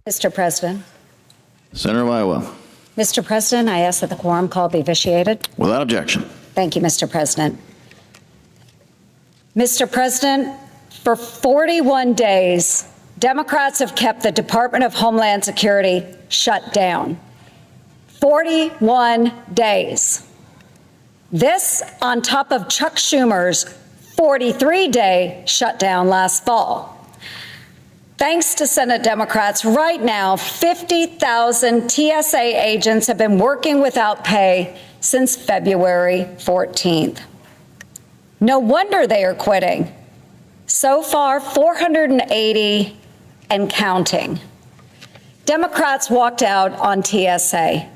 Mr. President. Senator of Iowa. Mr. President, I ask that the quorum call be vitiated. Without objection. Thank you, Mr. President. Mr. President, for 41 days, Democrats have kept the Department of Homeland Security shut down. 41 days. This on top of Chuck Schumer's 43-day shutdown last fall. Thanks to Senate Democrats, right now, 50,000 TSA agents have been working without pay since February 14th. No wonder they are quitting. So far, 480 and counting. Democrats walked out on TSA.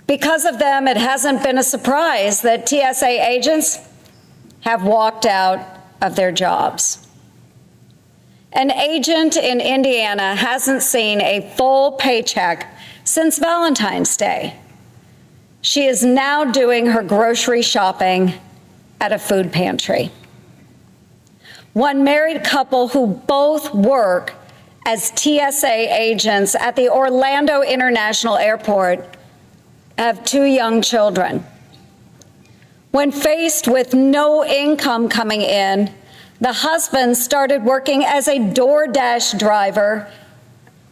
Because of them, it hasn't been a surprise that TSA agents have walked out of their jobs. An agent in Indiana hasn't seen a full paycheck since Valentine's Day. She is now doing her grocery shopping at a food pantry. One married couple who both work as TSA agents at the Orlando International Airport have 2 young children. When faced with no income coming in, the husband started working as a DoorDash driver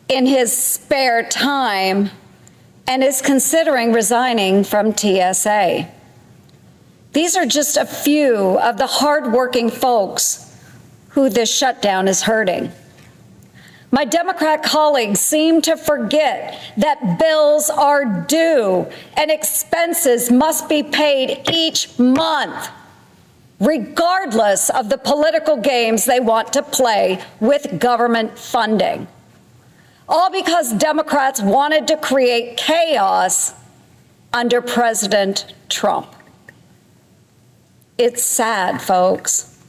in his spare time and is considering resigning from TSA. These are just a few of the hardworking folks who this shutdown is hurting. My Democrat colleagues seem to forget that bills are due and expenses must be paid each month, regardless of the political games they want to play with government funding. All because Democrats wanted to create chaos under President Trump. It's sad, folks.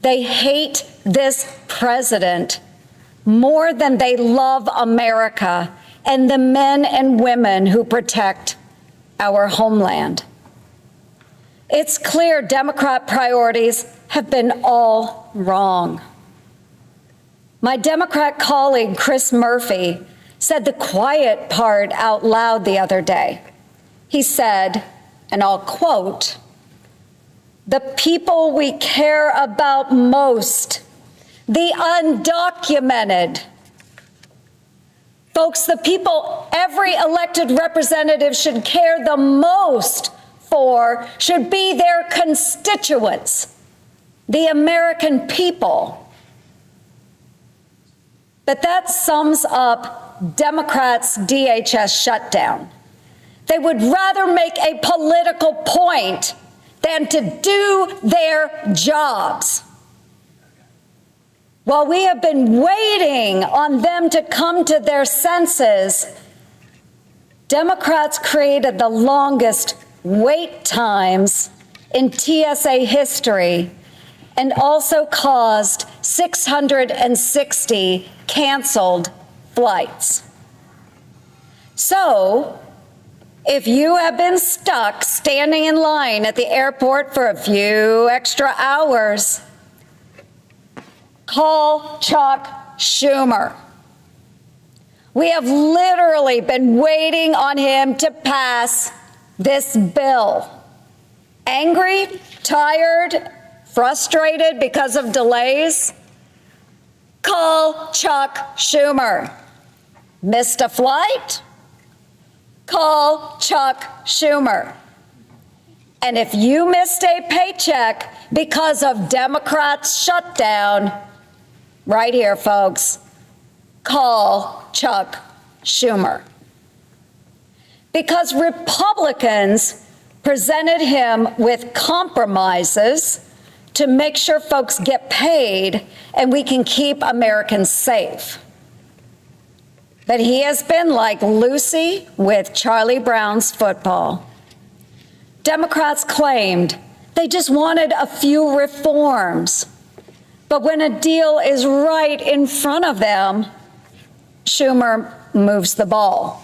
They hate this president more than they love America and the men and women who protect our homeland. It's clear Democrat priorities have been all wrong. My Democrat colleague, Chris Murphy, said the quiet part out loud the other day. He said, and I'll quote, "The people we care about most, the undocumented." Folks, the people every elected representative should care the most for should be their constituents, the American people. But that sums up Democrats' DHS shutdown. They would rather make a political point than to do their jobs. While we have been waiting on them to come to their senses, Democrats created the longest wait times in TSA history and also caused 660 canceled flights. So, if you have been stuck standing in line at the airport for a few extra hours, call Chuck Schumer. We have literally been waiting on him to pass this bill. Angry, tired, frustrated because of delays? Call Chuck Schumer. Missed a flight? Call Chuck Schumer. And if you missed a paycheck because of Democrats' shutdown, right here, folks, call Chuck Schumer. Because Republicans presented him with compromises to make sure folks get paid and we can keep Americans safe. But he has been like Lucy with Charlie Brown's football. Democrats claimed they just wanted a few reforms. But when a deal is right in front of them, Schumer moves the ball.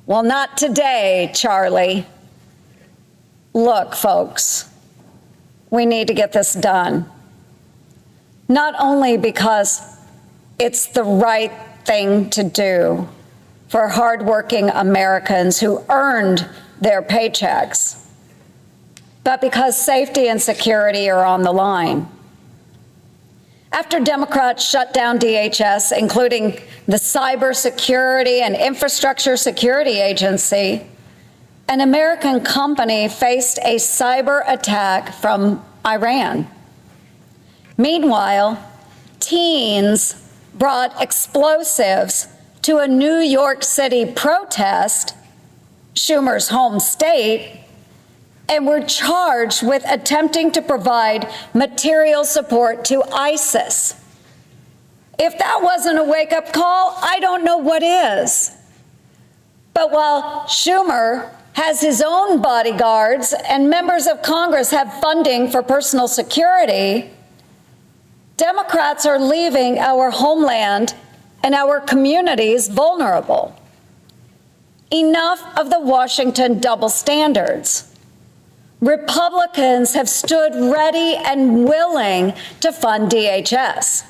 Well, not today, Charlie. Look, folks, we need to get this done. Not only because it's the right thing to do for hardworking Americans who earned their paychecks, but because safety and security are on the line. After Democrats shut down DHS, including the Cybersecurity and Infrastructure Security Agency, an American company faced a cyber attack from Iran. Meanwhile, teens brought explosives to a New York City protest, Schumer's home state, and were charged with attempting to provide material support to ISIS. If that wasn't a wake-up call, I don't know what is. But while Schumer has his own bodyguards and members of Congress have funding for personal security, Democrats are leaving our homeland and our communities vulnerable. Enough of the Washington double standards. Republicans have stood ready and willing to fund DHS.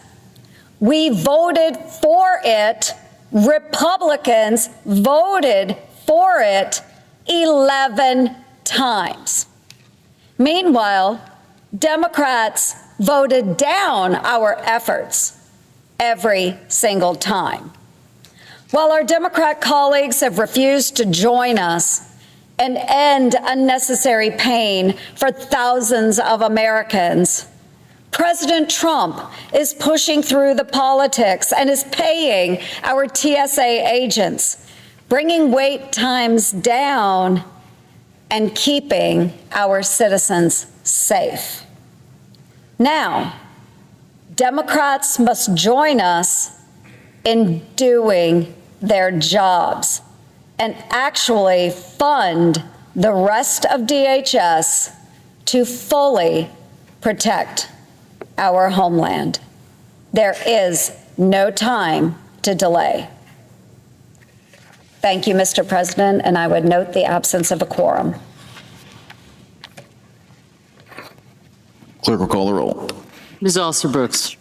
We voted for it. Republicans voted for it 11 times. Meanwhile, Democrats voted down our efforts every single time. While our Democrat colleagues have refused to join us and end unnecessary pain for thousands of Americans, President Trump is pushing through the politics and is paying our TSA agents, bringing wait times down and keeping our citizens safe. Now, Democrats must join us in doing their jobs and actually fund the rest of DHS to fully protect our homeland. There is no time to delay. Thank you, Mr. President, and I would note the absence of a quorum. Clerk will call the roll. Ms. Alster Brooks.